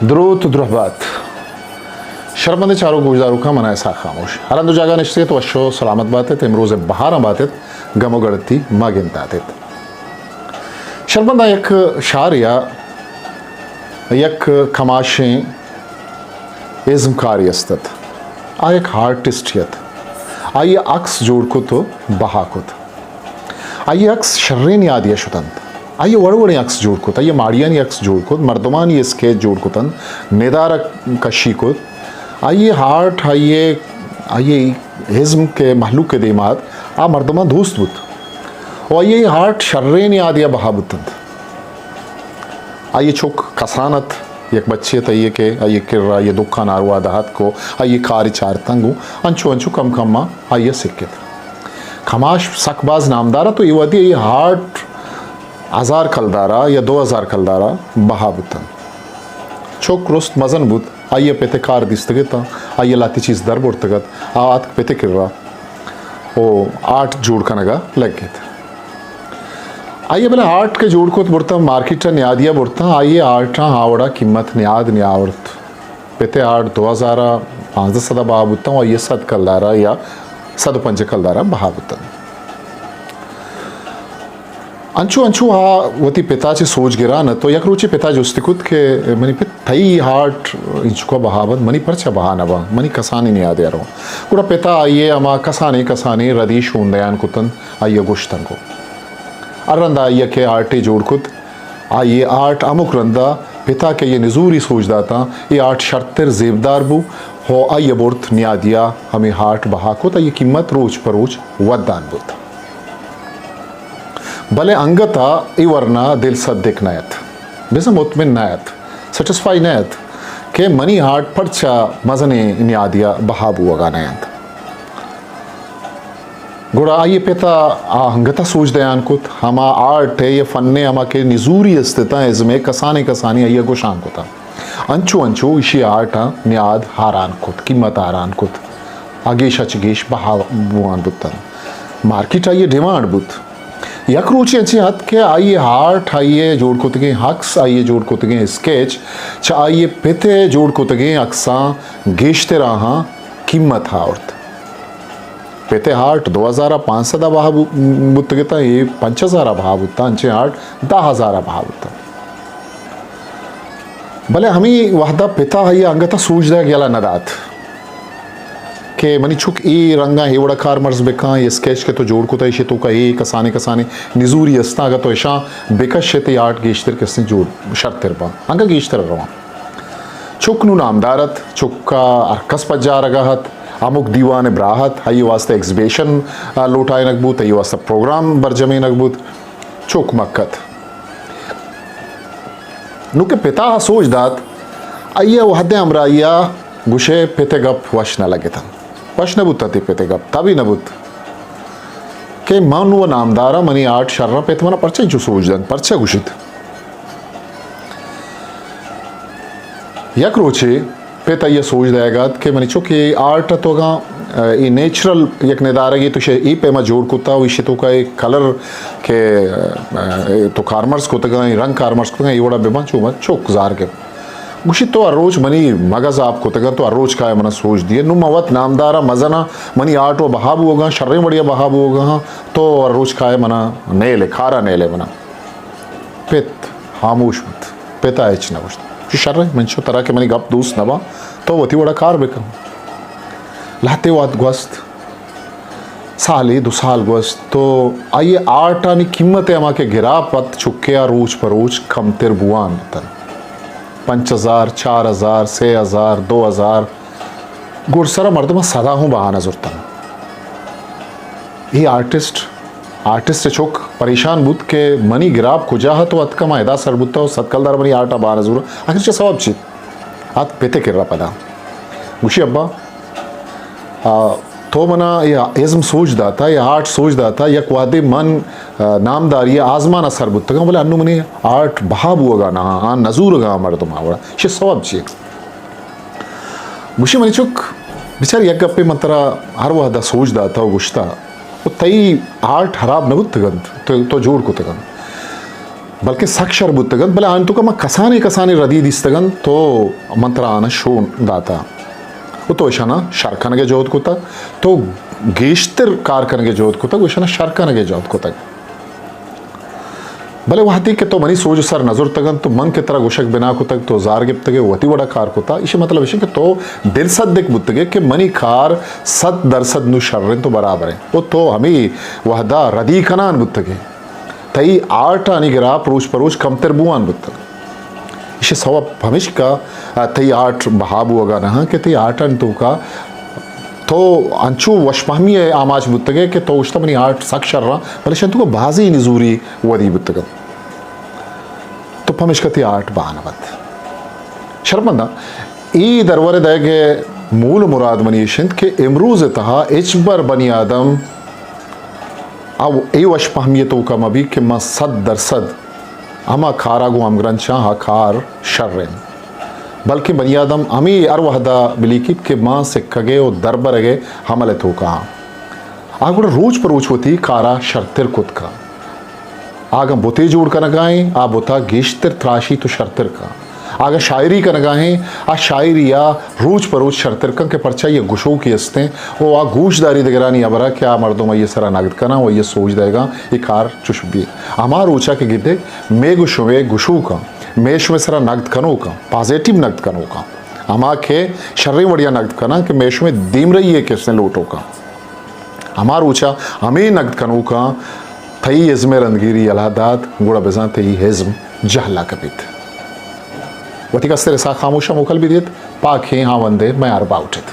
द्रुत द्रुहबात शर्मंद चारों गुजारू का मना ऐसा खामोश हरंदो जागा निश्चित वशो सलामत बातें इमरोज बहार बातें गमो गड़ती मागिनताते शर्मंदा एक शार या एक कमाशें इज़्म कार्यस्तत आ एक आर्टिस्टियत आइए अक्स जोड़ को तो बहा को आइए अक्स शर्रेन याद या शुतंत आइए वड़वड़े अक्स जोड़ को आइए माड़ियानी अक्स जोड़ को मर्दमान ये स्केच जोड़ को तन नेदार कशी को आइए हार्ट आइए आइए हिज्म के महलूक के देमाद आ मर्दमा दोस्त बुत और आइए हार्ट शर्रेन याद या बहा बुतंत आइए चुक कसानत एक बच्चे तइये के आइए किर्रा ये दुखा नारुआ दहत को आइए कारी चार तंगु अंचु अंचु कम कम्मा आइए सिक्कित खमाश सकबाज नामदारा तो ये वदी ये हार्ट 1000 कलदारा या 2000 कलदारा बहाबुतन चोक रोस्ट मजन बुत आइए पेते कार दिस्तगता आइए लाती चीज दर बुर्तगत आत पेते किर्रा ओ आर्ट जोड़ कनगा लग गए आइए भले आर्ट के जोड़ को बुरता मार्केट न्यादिया बुरता आइए आर्ट आवड़ा कीमत न्याद न्यावर्त पेते आर्ट 2500 बहाबुता आइए 100 कलदारा या 105 कलदारा बहाबुता अंचु अंचु हा वती पिताची सोच गिरा न तो यक रुचि पिता जुस्तिकुत के मनी पे थई हार्ट इंचुका बहावत मनी परचा बहानवा मनी कसानी नहीं याद यारो कुड़ा पिता आइए अमा कसानी रदीश उन्दयान कुतन आइए गुश्तन को अरंदा आइए के आर्टे जोड़ कुत आइए आर्ट अमुक रंदा पिता के ये नजूरी सोच दाता ये आर्ट शर्तर जेबदार बु हो आइए बोर्थ न्यादिया हमें हार्ट बहा कुत आइए कीमत रोज परोज वदान बुत भले अंगता इवरना दिल सद्दिक नयत बेसे मुतमिन नयत सेटिस्फाई नयत के मनी हार्ट परचा मजने न्यादिया बहाबू वगा नयत गुड़ा आइए पेता अंगता सोच दयान कुत हमा आर्ट है ये फन्ने हमा के निजूरी अस्तिता इसमें कसाने कसानी आइए को शान कुता अंचु अंचु इशी आर्ट न्याद हारान कुत कीमत हारान कुत आगेश अचगेश बहाबुआन बुतन मार्केट आइए डिमांड बुत यक रुचि अच्छी हद के आइए हार्ट आइए जोड़ को तगे हक्स आइए जोड़ को तगे स्केच च आइए पेते जोड़ को तगे अक्सा गेशते रहा कीमत हार्ट पेते हार्ट 2500 बहा बुतगता ये 5000 बहा बुता अंचे हार्ट 10000 बहा बुता भले हमें वहदा पिता आइए अंगता सूझ दे गेला नदात के मनी छुक ई रंगा हेवड़ा कार मर्ज बेका ये स्केच के तो जोड़ को तय तो का ए कसाने निजूरी अस्ता का तो ऐसा बेकश शेते आर्ट गेश्तर किसने जोड़ शर्त तेरपा अंगा गेश्तर रवा छुक नु नामदारत छुक्का अरकस पज्जा रगाहत अमुक दीवान ब्राहत हाई वास्ते एग्जिबिशन लोटाए नकबूत हाई वास्ते प्रोग्राम बरजमे नकबूत चुक मक्कत नु के पिता सोच दात आइया वहदे अमराइया गुशे पेते गप वश न लगे था वश न बुता पेते गप तभी न बुत के मन व नामदारा मनी आर्ट शर्रा पेत मना परचे जो सोच दन परचे गुशित यक रोचे पेता ये सोच देगा कि मनी चुके आर्ट तो गा ये नेचुरल यक नेदारा ये तो शे ई पे मा जोड़ कुता विषय तो का एक कलर के तो कार्मर्स को तगा रंग कार्मर्स को तगा ये बड़ा बेबा चुमा चुक जार के गुशी तो अरोज मनी मगज आपको तगा तो अरोज का मना सोच दिए नु मवत नामदारा मजना मनी आर्ट व बहाबू होगा शर्रे बढ़िया बहाबू होगा तो अरोज का मना नेले खारा नेले मना पेत खामोश मत पेता एच ना कुछ शर्रे मंचो तरह के मनी गप दूस नबा तो वती बड़ा कार बेका लाते वात गोस्त साली 2 साल गोस्त तो आइए आर्ट आनी कीमतें अमा के गिरा पत चुके रोज परोज कम तेर बुआन तन 5000 4000 6000 2000 गुरसरा मर्दमा सदा हूँ बहाना जुर्तन ये आर्टिस्ट चौक परेशान बुत के मनी गिराब खुजा तो अत कमा एदा सरबुत्ता हो सत्कलदार मनी आर्टा बहाना जुर आखिर चे सवाब चीत आत पेते किर्रा पदा गुशी अब्बा तो मना या इज़्म सोच दाता या आर्ट सोच दाता या क्वादे मन नामदारी आजमाना सर बुत्तगा बोले अन्नु मनी आर्ट बहाब होगा ना आन नजूर गा मर तो मावड़ा शे सवाब ची गुशी मनी चुक बिचार यक गप्पे मंतरा हर वह दा सोच दाता गुश्ता वो तई आर्ट हराब न बुत्तगंत तो जोड़ को तगन बल्कि साक्षर बुद्धगन भले आन तो कमा कसाने कसाने रदी दिस्तगन तो मंत्रान शोन दाता वो तो ऐसा ना शर्कन के जोत कोता तो गेश्तर कार करने के जोत कोता वैसा ना शर्कन के जोत कोता भले वहाती के तो मनी सोच सर नजर तगन तो मन के तरह गुशक बिना को तक तो जार गिफ्त के वती बड़ा कार कोता इसे मतलब इसे के तो दिल सद देख बुत्तगे के मनी कार सद दरसद नु शर्रन तो बराबर है वो तो हमें वहदा रदी कनान बुत्तगे तई आर्ट अनिगरा परोच परोच कम तरबुआन बुत्तग इसे सवा हमेश का तई आर्ट बहाबू अगा ना के तई आर्ट अन तो का तो अंचु वशपहमी आमाज बुत्तगे के तो उष्टा मनी आर्ट साक्षर रहा भले शंतु को बाजी निजूरी वदी बुत्तगन तो हमेश का ती आर्ट बानवत शर्मंदा ई दरवरे दगे मूल मुराद मनीशंत के इमरूज तहा इचबर बनी आदम अब ए वशपहमियत कम अभी कि म सद दरसद अमा खारागु अमग्रंचा हा खार शर्रेन बल्कि बनी आदम अमी अरवहदा बिलीकित के माँ से कगे और दरबरगे हमले तो कहा आग रोज पर रोज होती कारा शर्तिर कुत का आग बोते जोड़ कर नगाएं आ बोता गेश्तर त्राशी तो शर्तिर का आगे शायरी का नगाहें आ शायरी या रोज पर रोज शर्तिर के परचा ये गुशों की हस्ते वो आ गूशदारी दगरानी अबरा क्या मर्दों में ये सरा नगद करना वो ये सोच देगा ये कार चुशबी हमार ऊंचा के गिद्दे मे गुशुवे गुशू का मेश में सरा नगद कनो का पॉजिटिव नगद कनो का हमा के शर्री बढ़िया नगद करना कि मेश में दीम रही है किसने लोटो का हमार ऊंचा हमें नगद कनो का थई इज़्म रंदगिरी अलादात गुड़ा बेजा थई हिज़्म जहला कबित वती का सा खामोशा मुखल भी देत पाखे हाँ वंदे मैं अरबा उठित